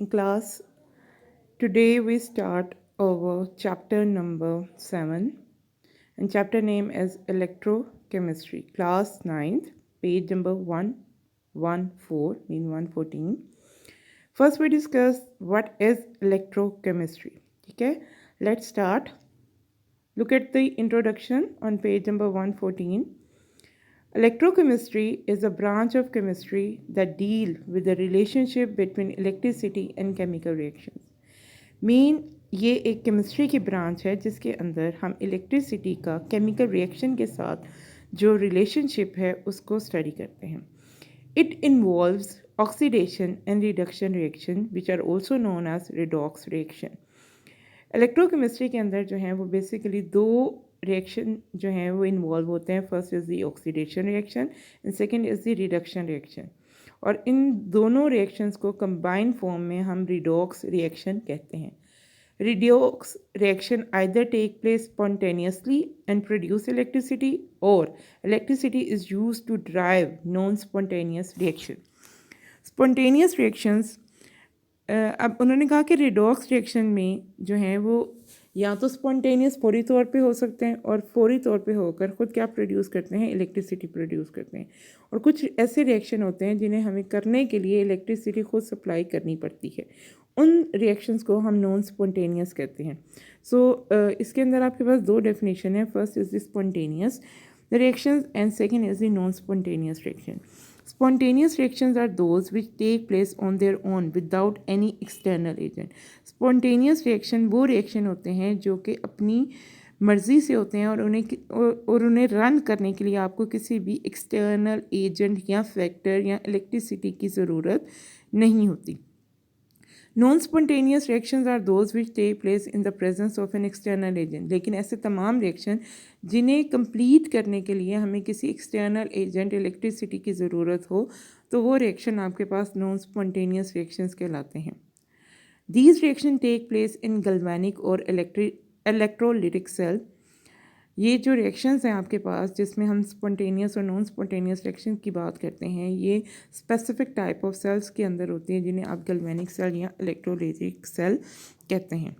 class. Today we start our chapter number 7 and chapter name is electrochemistry. Class ninth, page number 114, mean 114. First we discuss what is electrochemistry. Okay, let's start. Look at the introduction on page number 114. Electrochemistry is a branch of chemistry that deal with the relationship between electricity and chemical reactions. Main ये एक chemistry की branch है जिसके अंदर हम electricity का chemical reaction के साथ जो रिलेशनशिप है उसको स्टडी करते हैं. It involves oxidation and reduction reaction which are also known as redox reaction. Electrochemistry के अंदर जो है वो बेसिकली दो रिएक्शन जो हैं वो इन्वॉल्व होते हैं. First is the oxidation reaction and second is the reduction reaction. और इन दोनों रिएक्शंस को कंबाइंड फॉर्म में हम रिडॉक्स रिएक्शन कहते हैं. Redox reaction either take place spontaneously and produce electricity or electricity is used to drive non-spontaneous reaction. Spontaneous reactions अब उन्होंने कहा कि रिडॉक्स रिएक्शन में जो है वो या तो स्पॉन्टेनियस फौरी तौर पे हो सकते हैं और फौरी तौर पे होकर ख़ुद क्या प्रोड्यूस करते हैं, इलेक्ट्रिसिटी प्रोड्यूस करते हैं. और कुछ ऐसे रिएक्शन होते हैं जिन्हें हमें करने के लिए इलेक्ट्रिसिटी खुद सप्लाई करनी पड़ती है. उन रिएक्शंस को हम नॉन स्पॉन्टेनियस कहते हैं. इसके अंदर आपके पास दो डेफिनेशन है. First is the spontaneous reactions and second is the non-spontaneous reaction. Spontaneous reactions are those which take place on their own without any external agent. Spontaneous reaction वो reaction होते हैं जो कि अपनी मर्ज़ी से होते हैं और उन्हें रन करने के लिए आपको किसी भी एक्सटर्नल एजेंट या फैक्टर या इलेक्ट्रिसिटी की ज़रूरत नहीं होती. Non-spontaneous reactions are those which take place in the presence of an external agent. लेकिन ऐसे तमाम रिएक्शन जिन्हें कंप्लीट करने के लिए हमें किसी एक्सटर्नल एजेंट इलेक्ट्रिसिटी की ज़रूरत हो तो वो रिएक्शन आपके पास नॉन स्पॉन्टेनियस रिएक्शंस कहलाते हैं. These reactions take place in galvanic or electrolytic cell. ये जो रिएक्शंस हैं आपके पास जिसमें हम स्पॉन्टेनियस और नॉन स्पॉन्टेनियस रिएक्शन की बात करते हैं, ये स्पेसिफिक टाइप ऑफ सेल्स के अंदर होती हैं जिन्हें आप गैल्वेनिक सेल या इलेक्ट्रोलाइटिक सेल कहते हैं.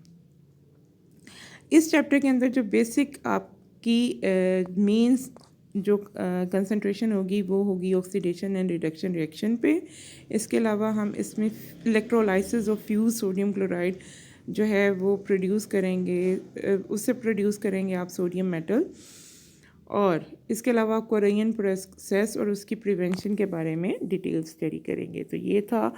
इस चैप्टर के अंदर जो बेसिक आपकी मेंस जो कंसंट्रेशन होगी वो होगी ऑक्सीडेशन एंड रिडक्शन रिएक्शन पे. इसके अलावा हम इसमें electrolysis of fuse sodium chloride जो है वो प्रोड्यूस करेंगे, उससे प्रोड्यूस करेंगे आप सोडियम मेटल. और इसके अलावा कोरियन प्रोसेस और उसकी प्रिवेंशन के बारे में डिटेल स्टडी करेंगे. तो ये था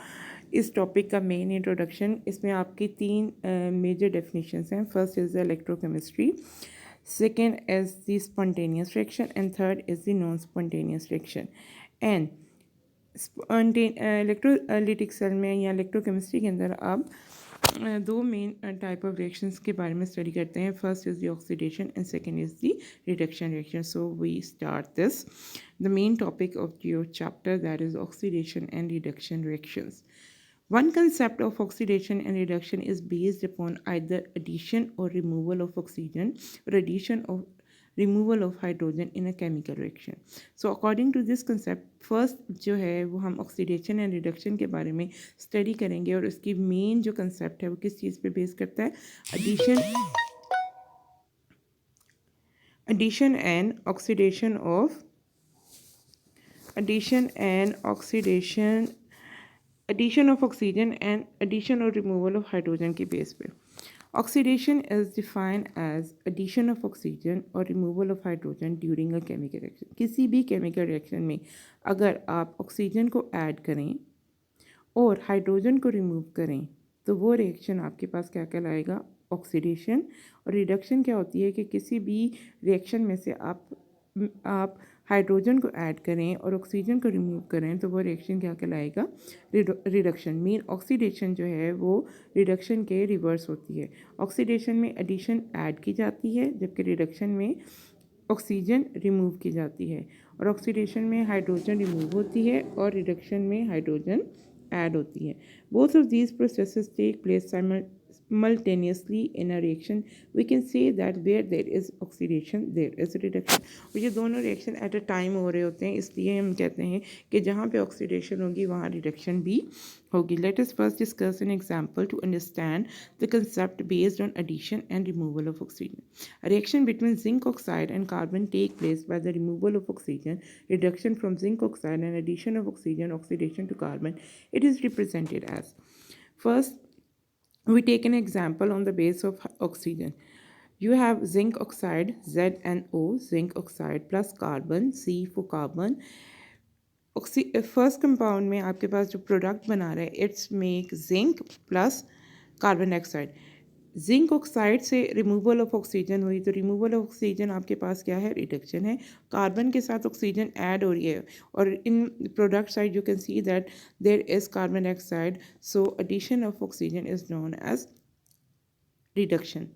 इस टॉपिक का मेन इंट्रोडक्शन. इसमें आपकी तीन मेजर डेफिनेशंस हैं. First is the electrochemistry, second is the spontaneous reaction and third is the non spontaneous reaction. And electrolytic cell में या इलेक्ट्रोकेमिस्ट्री के अंदर आप दो मेन टाइप ऑफ रिएक्शंस के बारे में स्टडी करते हैं. First is the oxidation and second is the reduction reaction. So we start this the main topic of your chapter, that is oxidation and reduction reactions. One concept of oxidation and reduction is based upon either addition or removal of oxygen or addition or removal of hydrogen in a chemical reaction. So according to this concept, first जो है वो हम oxidation and reduction के बारे में study करेंगे और उसकी main जो concept है वो किस चीज़ पे base करता है, addition and oxidation of oxygen and addition or removal of hydrogen की base पे. Oxidation is defined as addition of oxygen or removal of hydrogen during a chemical reaction. किसी भी chemical reaction में अगर आप ऑक्सीजन को ऐड करें और हाइड्रोजन को रिमूव करें तो वो रिएक्शन आपके पास क्या कहलाएगा, ऑक्सीडेशन. और रिडक्शन क्या होती है कि किसी भी रिएक्शन में से आप हाइड्रोजन को ऐड करें और ऑक्सीजन को रिमूव करें तो वो रिएक्शन क्या कहलाएगा, रिडक्शन. मीन ऑक्सीडेशन जो है वो रिडक्शन के रिवर्स होती है. ऑक्सीडेशन में एडिशन ऐड की जाती है जबकि रिडक्शन में ऑक्सीजन रिमूव की जाती है. और ऑक्सीडेशन में हाइड्रोजन रिमूव होती है और रिडक्शन में हाइड्रोजन ऐड होती है. Both of these processes take place simultaneously in a reaction, we can say that where there is oxidation there is reduction. और ये दोनों रिएक्शन एट अ टाइम हो रहे होते हैं, इसलिए हम कहते हैं कि जहाँ पे ऑक्सीडेशन होगी वहाँ रिडक्शन भी होगी. Let us first discuss an example to understand the concept based on addition and removal of oxygen. A reaction between zinc oxide and carbon take place by the removal of oxygen, reduction from zinc oxide, and addition of oxygen, oxidation to carbon. It is represented as, first we take an example on the base of oxygen. You have zinc oxide ZnO, zinc oxide plus carbon C for carbon. First compound में आपके पास जो product बना रहा है it's make zinc plus carbon dioxide. Zinc oxide से removal of oxygen हुई, तो रिमूवल ऑफ ऑक्सीजन आपके पास क्या है, रिडक्शन है. कार्बन के साथ ऑक्सीजन ऐड हो रही है और in product side you can see that there is carbon dioxide, so addition of oxygen is known as reduction.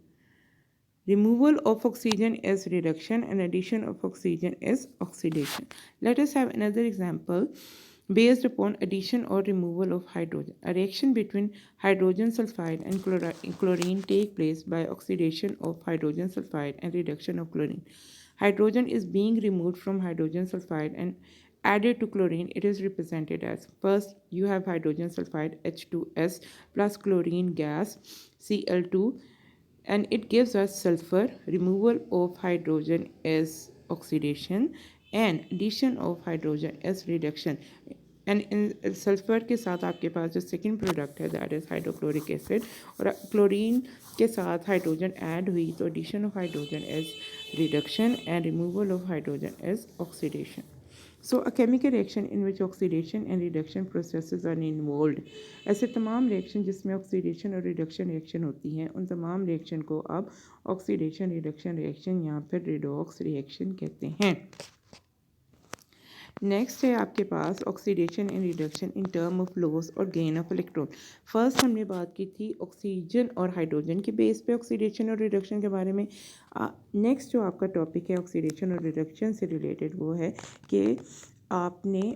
Removal of oxygen is reduction and addition of oxygen is oxidation. Let us have another example based upon addition or removal of hydrogen. A reaction between hydrogen sulfide and chlorine take place by oxidation of hydrogen sulfide and reduction of chlorine. Hydrogen is being removed from hydrogen sulfide and added to chlorine. It is represented as, first you have hydrogen sulfide H2S plus chlorine gas Cl2, and it gives us sulfur. Removal of hydrogen is oxidation and addition of hydrogen is reduction. And in sulphur के साथ आपके पास जो second product है that is hydrochloric acid, और chlorine के साथ hydrogen add हुई तो addition of hydrogen is reduction and removal of hydrogen is oxidation. So a chemical reaction in which oxidation and reduction processes are involved. ऐसे तमाम reaction जिसमें oxidation और reduction reaction होती हैं, उन तमाम रिएक्शन को आप ऑक्सीडेशन रिडक्शन रिएक्शन या फिर रिडॉक्स रिएक्शन कहते हैं. नेक्स्ट है आपके पास oxidation and reduction in term of loss और गेन ऑफ इलेक्ट्रॉन. फर्स्ट हमने बात की थी ऑक्सीजन और हाइड्रोजन के बेस पे ऑक्सीडेशन और रिडक्शन के बारे में. नेक्स्ट जो आपका टॉपिक है ऑक्सीडेशन और रिडक्शन से रिलेटेड वो है कि आपने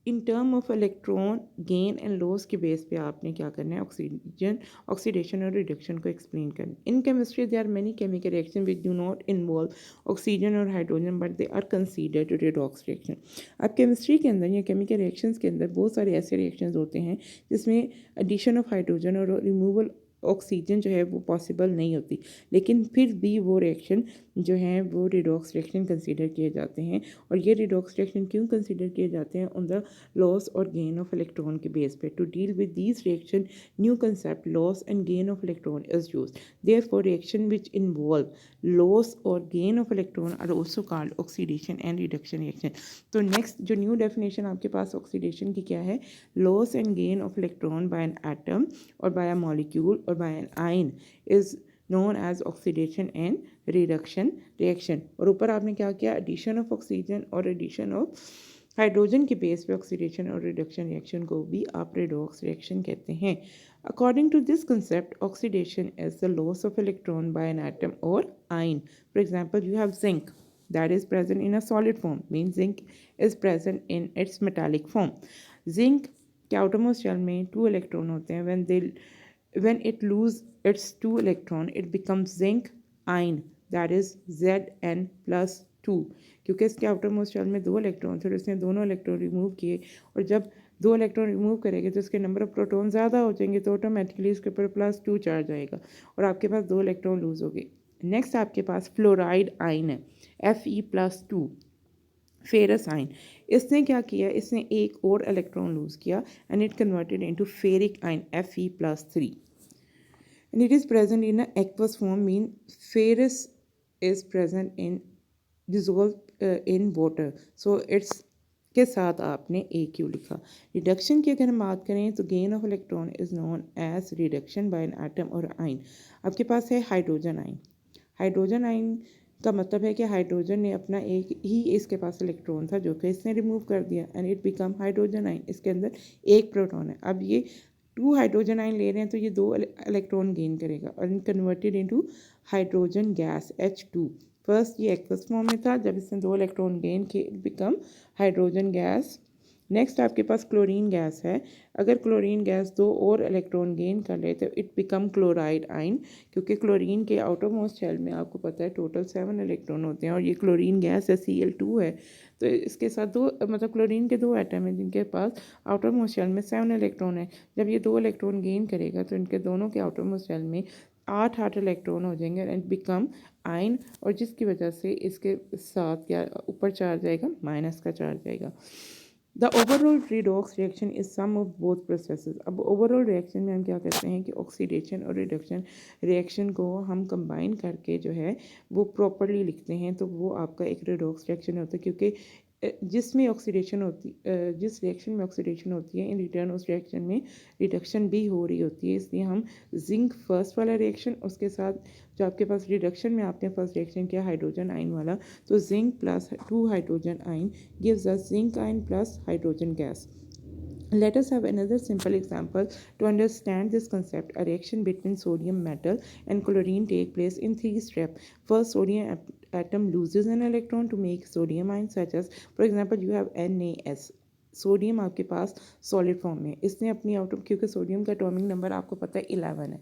इन term of electron gain and loss के बेस पे आपने क्या करना है, ऑक्सीडेशन और रिडक्शन को एक्सप्लेन करना. In chemistry there are many chemical reaction which do not involve oxygen और hydrogen but they are considered redox reaction. अब केमिस्ट्री के अंदर या केमिकल रिएक्शंस के अंदर बहुत सारे ऐसे रिएक्शंस होते हैं जिसमें एडिशन ऑफ हाइड्रोजन और रिमूवल ऑक्सीजन जो है वो पॉसिबल नहीं होती, लेकिन फिर भी वो रिएक्शन जो हैं वो रिडॉक्स रिएक्शन कंसीडर किए जाते हैं. और ये रिडॉक्स रिएक्शन क्यों कंसीडर किए जाते हैं, ऑन द लॉस और गेन ऑफ इलेक्ट्रॉन के बेस पे. To deal with these reaction new concept loss and gain of electron is used. Therefore reaction which involve loss और gain of electron are also called oxidation and reduction reaction. तो next जो new definition आपके पास oxidation की क्या है, loss and gain of electron by an atom और by a molecule or by an ion is known as oxidation and reduction reaction. और ऊपर आपने क्या किया, addition of oxygen और addition of हाइड्रोजन के बेस पे ऑक्सीडेशन और रिडक्शन रिएक्शन को भी आप रेडॉक्स रिएक्शन कहते हैं. According to this concept oxidation is the loss of electron by an atom और ion. For example you have zinc that is present in a solid form, means zinc is present in its metallic form. Zinc के outermost shell में 2 electron होते हैं. When it lose its 2 electron it becomes zinc ion, that is Zn plus 2. क्योंकि इसके outermost shell में 2 electron थे, उसने दोनों इलेक्ट्रॉन रिमूव किए, और जब 2 इलेक्ट्रॉन रिमूव करेंगे तो इसके नंबर ऑफ प्रोटॉन ज़्यादा हो जाएंगे, तो ऑटोमेटिकली इसके ऊपर +2 चार्ज आएगा और आपके पास 2 इलेक्ट्रॉन लूज हो गए. नेक्स्ट आपके पास फ्लोराइड आयन है Fe+2, फेरस आयन. इसने क्या किया, इसने एक और इलेक्ट्रॉन लूज किया and it converted into ferric ion Fe+3. and it is present in an aqueous form, mean ferrous is present in dissolved in water, so it's के साथ आपने AQ लिखा. रिडक्शन की अगर हम बात करें तो gain of electron is known as reduction by an atom और आयन. आपके पास है हाइड्रोजन आयन. हाइड्रोजन आयन का मतलब है कि हाइड्रोजन ने अपना एक ही इसके पास इलेक्ट्रॉन था जो कि इसने रिमूव कर दिया and it become hydrogen ion. इसके अंदर एक प्रोटॉन है. अब ये 2 हाइड्रोजन आयन ले रहे हैं तो ये 2 इलेक्ट्रॉन गेन करेगा और converted into hydrogen gas H2. First ये एक्वस फॉर्म में था, जब इसने 2 इलेक्ट्रॉन गेन किए it become hydrogen gas next आपके पास क्लोरीन गैस है। अगर क्लोरीन गैस 2 और इलेक्ट्रॉन गेन कर ले तो इट बिकम क्लोराइड आइन, क्योंकि क्लोरीन के आउटर मोस्ट शेल में आपको पता है टोटल 7 इलेक्ट्रॉन होते हैं और ये क्लोरीन गैस है Cl2 है। तो इसके साथ दो मतलब क्लोरीन के 2 एटम हैं जिनके पास आउटर मोस्ट शेल में 7 इलेक्ट्रॉन है। जब ये 2 इलेक्ट्रॉन गेन करेगा तो इनके दोनों के आउटर मोस्ट शेल में 8 इलेक्ट्रॉन हो जाएंगे एंड बिकम आइन, और जिसकी वजह से इसके साथ क्या ऊपर चार्ज आएगा, माइनस का चार्ज आएगा। The overall redox reaction is sum of both processes. अब ओवरऑल रिएक्शन में हम क्या करते हैं कि ऑक्सीडेशन और रिडक्शन रिएक्शन को हम कंबाइन करके जो है वो प्रॉपरली लिखते हैं, तो वो आपका एक रिडॉक्स रिएक्शन होता है, क्योंकि जिसमें ऑक्सीडेशन होती जिस रिएक्शन में ऑक्सीडेशन होती है इन रिटर्न उस रिएक्शन में रिडक्शन भी हो रही होती है। इसलिए हम जिंक फर्स्ट वाला रिएक्शन, उसके साथ जो आपके पास रिडक्शन में आपने फर्स्ट रिएक्शन किया हाइड्रोजन आयन वाला, तो zinc plus 2 hydrogen ion gives us zinc ion plus hydrogen gas. Let us have another simple example to understand this concept. A reaction between sodium metal and chlorine take place in 3 steps. First, sodium atom loses an electron to make sodium ion, such as, for example, you have NaS. Sodium आपके पास solid form में, इसने अपनी outer, क्योंकि sodium का atomic number आपको पता है 11 है।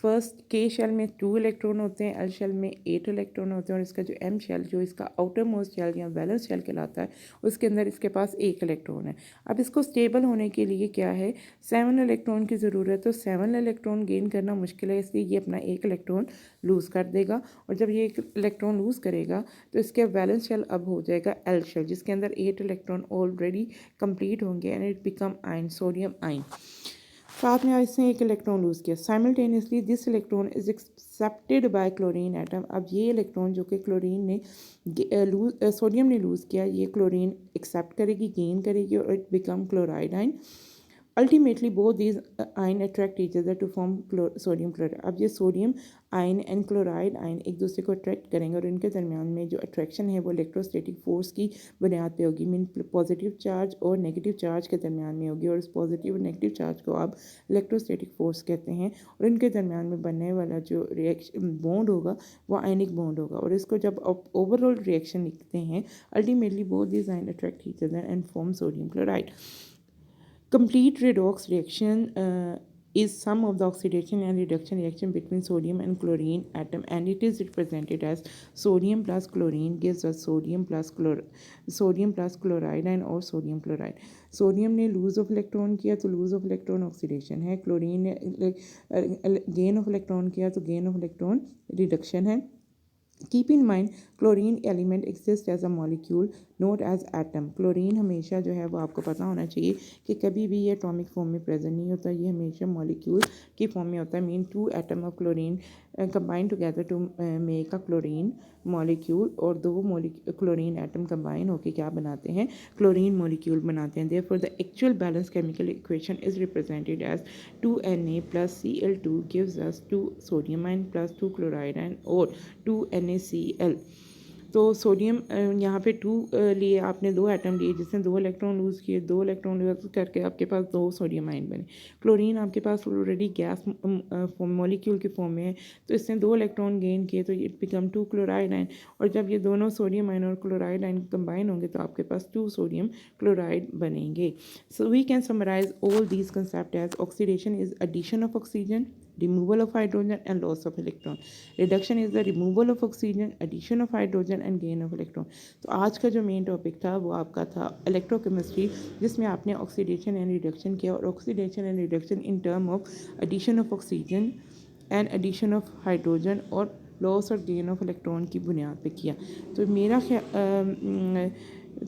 फर्स्ट के शेल में 2 इलेक्ट्रॉन होते हैं, एल शेल में 8 इलेक्ट्रॉन होते हैं, और इसका जो एम शेल जो इसका आउटर मोस्ट शेल या वैलेंस शेल कहलाता है उसके अंदर इसके पास 1 इलेक्ट्रॉन है। अब इसको स्टेबल होने के लिए क्या है, 7 इलेक्ट्रॉन की ज़रूरत है। तो 7 इलेक्ट्रॉन गेन करना मुश्किल है, इसलिए ये अपना 1 इलेक्ट्रॉन लूज़ कर देगा, और जब ये 1 इलेक्ट्रॉन लूज़ करेगा तो इसके वैलेंस शेल अब हो जाएगा एल शेल, जिसके अंदर 8 इलेक्ट्रॉन ऑलरेडी कंप्लीट होंगे एंड इट बिकम आइन, सोडियम आइन। साथ में इसने 1 इलेक्ट्रॉन लूज़ किया। Simultaneously this electron is accepted by chlorine atom. अब ये इलेक्ट्रॉन जो कि क्लोरीन ने सोडियम ने लूज़ किया, ये क्लोरीन एक्सेप्ट करेगी, गेन करेगी, और it become chloride ion. Ultimately both these ion attract each other to form sodium chloride. अब ये सोडियम आइन एंड क्लोराइड आइन एक दूसरे को अट्रैक्ट करेंगे, और इनके दरमियान में जो अट्रैक्शन है वो इलेक्ट्रोस्टैटिक फोर्स की बुनियाद पे होगी, मीन पॉजिटिव चार्ज और नेगेटिव चार्ज के दरमियान में होगी, और इस पॉजिटिव और नेगेटिव चार्ज को आप इलेक्ट्रोस्टैटिक फोर्स कहते हैं। और इनके दरमियान में बनने वाला जो रिएक्शन बॉन्ड होगा वो आयनिक बॉन्ड होगा, और इसको जब आप ओवरऑल रिएक्शन लिखते हैं, ultimately both these ion attract each other and form sodium chloride. Complete redox reaction is sum of the oxidation and reduction reaction between sodium and chlorine atom, and it is represented as sodium plus chlorine gives us sodium plus chloride and or sodium chloride. Sodium ने loose of electron किया तो loose of electron oxidation है, chlorine ने gain of electron किया तो gain of electron reduction है। Keep in mind, chlorine element exists as a molecule, not as atom. Chlorine हमेशा जो है वो आपको पता होना चाहिए कि कभी भी ये एटॉमिक फॉर्म में प्रेजेंट नहीं होता, ये हमेशा मॉलिक्यूल की फॉर्म में होता है। Mean 2 atom of chlorine combine together to make a chlorine molecule, और 2 क्लोरीन एटम कंबाइन होकर क्या बनाते हैं, क्लोरीन मॉलिक्यूल बनाते हैं। Therefore the actual balance chemical equation is represented as 2Na plus Cl2 gives us 2 sodium ion plus 2 chloride ion और 2NaCl। तो sodium यहाँ पे 2 लिए आपने 2 एटम लिए जिसने 2 इलेक्ट्रॉन लूज़ किए, 2 इलेक्ट्रॉन लूज़ करके आपके पास 2 सोडियम आयन बने। क्लोरीन आपके पास ऑलरेडी गैस मॉलिक्यूल के फॉर्म में है, तो इसने 2 इलेक्ट्रॉन गेन किए तो इट बिकम 2 क्लोराइड आयन, और जब ये दोनों सोडियम आयन और क्लोराइड आयन कंबाइन होंगे तो आपके पास 2 सोडियम क्लोराइड बनेंगे। So we can summarise all these concept as oxidation is addition of oxygen, removal of hydrogen and loss of electron. Reduction is the removal of oxygen, addition of hydrogen and gain of electron. तो आज का जो main topic था वो आपका था electrochemistry, जिसमें आपने ऑक्सीडेशन एंड रिडक्शन किया, और oxidation and reduction in term of addition of oxygen and addition of hydrogen और लॉस और गेन ऑफ इलेक्ट्रॉन की बुनियाद पे किया। तो मेरा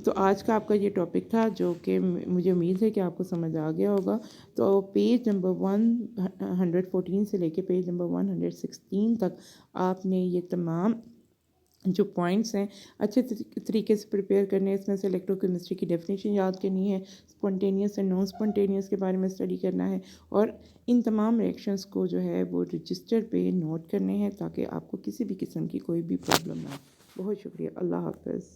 तो आज का आपका ये टॉपिक था जो कि मुझे उम्मीद है कि आपको समझ आ गया होगा। तो पेज नंबर 114 से लेके पेज नंबर 116 तक आपने ये तमाम जो पॉइंट्स हैं अच्छे तरीके से प्रिपेयर करने हैं। इसमें से इलेक्ट्रोकेमिस्ट्री की डेफिनेशन याद करनी है, स्पॉन्टेनियस एंड नॉन स्पॉन्टेनियस के बारे में स्टडी करना है, और इन तमाम रिएक्शंस को जो है वो रजिस्टर पे नोट करने हैं ताकि आपको किसी भी किस्म की कोई भी प्रॉब्लम ना हो। बहुत शुक्रिया, अल्लाह हाफ़िज़।